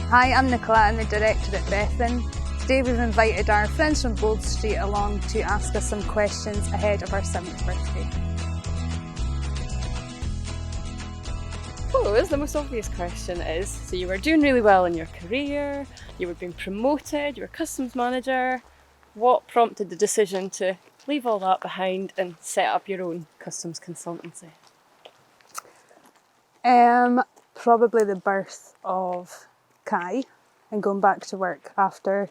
Hi, I'm Nicola, I'm the director at Bethan. Today we've invited our friends from Bold Street along to ask us some questions ahead of our 7th birthday. I suppose the most obvious question is, so you were doing really well in your career, you were being promoted, you were customs manager. What prompted the decision to leave all that behind and set up your own customs consultancy? Probably the birth of Kai and going back to work after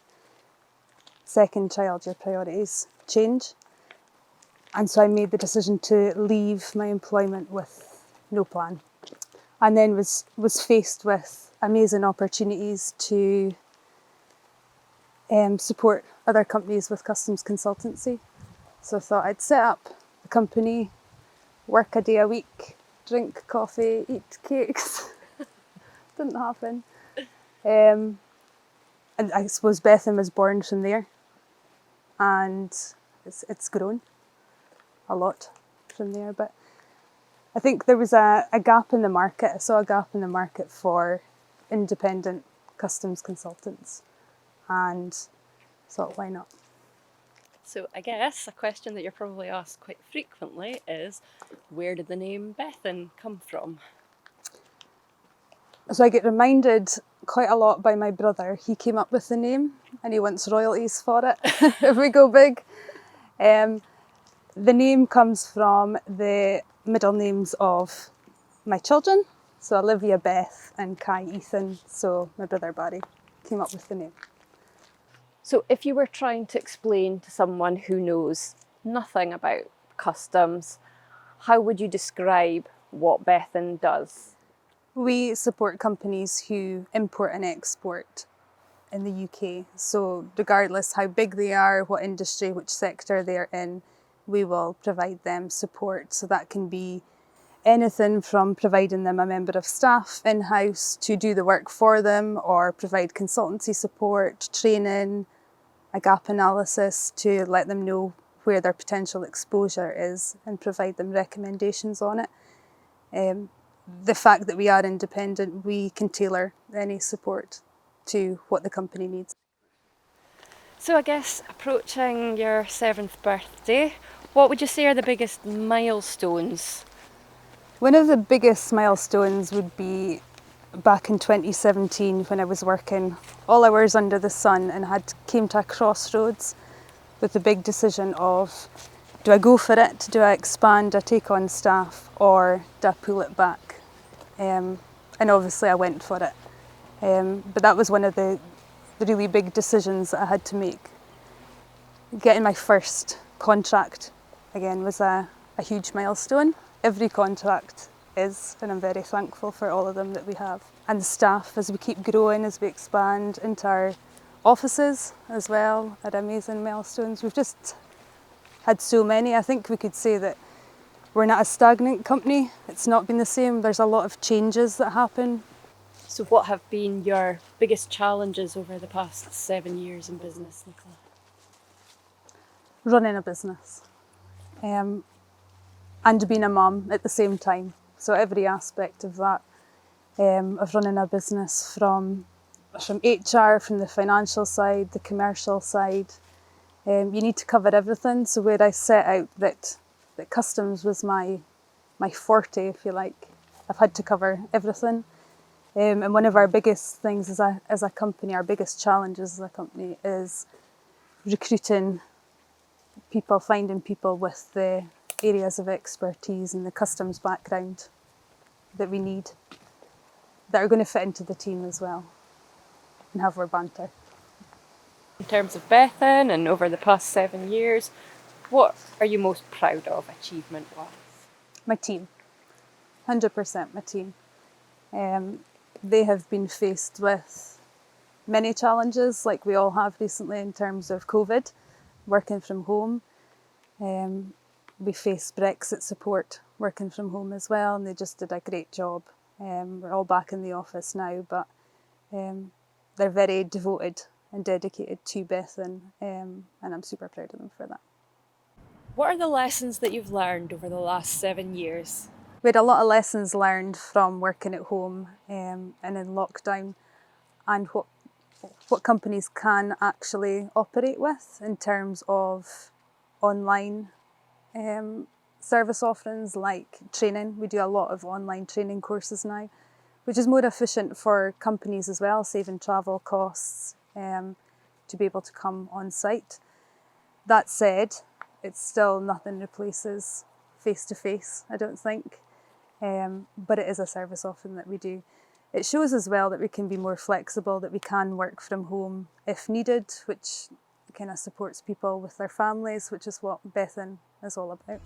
second child, your priorities change. And so I made the decision to leave my employment with no plan. And then was faced with amazing opportunities to support other companies with customs consultancy. So I thought I'd set up a company, work a day a week, drink coffee, eat cakes. Didn't happen. And I suppose Bethan was born from there. And it's grown a lot from there. But I think there was a gap in the market. I saw a gap in the market for independent customs consultants and thought, why not? So I guess a question that you're probably asked quite frequently is, where did the name Bethan come from? So I get reminded quite a lot by my brother. He came up with the name and he wants royalties for it if we go big. The name comes from the middle names of my children. So Olivia, Beth and Kai, Ethan. So my brother Barry came up with the name. So if you were trying to explain to someone who knows nothing about customs, how would you describe what Bethan does? We support companies who import and export in the UK. So regardless how big they are, what industry, which sector they're in, we will provide them support. So that can be anything from providing them a member of staff in-house to do the work for them, or provide consultancy support, training, a gap analysis to let them know where their potential exposure is and provide them recommendations on it. The fact that we are independent, we can tailor any support to what the company needs. So I guess approaching your 7th birthday, what would you say are the biggest milestones? One of the biggest milestones would be back in 2017 when I was working all hours under the sun and came to a crossroads with the big decision of, do I go for it? Do I expand, do I take on staff, or do I pull it back? And obviously I went for it. But that was one of the really big decisions that I had to make. Getting my first contract, again, was a huge milestone. Every contract is, and I'm very thankful for all of them that we have. And the staff, as we keep growing, as we expand into our offices as well, are amazing milestones. We've just had so many. I think we could say that we're not a stagnant company. It's not been the same. There's a lot of changes that happen. So what have been your biggest challenges over the past 7 years in business, Nicola? Running a business and being a mum at the same time. So every aspect of that, of running a business from HR, from the financial side, the commercial side. You need to cover everything. So where I set out that customs was my forte, if you like, I've had to cover everything. And one of our biggest things as a company, our biggest challenges as a company is recruiting people, finding people with the areas of expertise and the customs background that we need, that are going to fit into the team as well and have our banter. In terms of Bethan and over the past 7 years, what are you most proud of achievement-wise? My team, 100% my team. They have been faced with many challenges, like we all have recently in terms of COVID, working from home. We faced Brexit support working from home as well, and they just did a great job. We're all back in the office now, but they're very devoted and dedicated to Bethan, and I'm super proud of them for that. What are the lessons that you've learned over the last 7 years? We had a lot of lessons learned from working at home and in lockdown, and what companies can actually operate with in terms of online service offerings like training. We do a lot of online training courses now, which is more efficient for companies as well, saving travel costs to be able to come on site. That said, it's still nothing replaces face-to-face, I don't think, but it is a service offering that we do. It shows as well that we can be more flexible, that we can work from home if needed, which kind of supports people with their families, which is what Bethan is all about.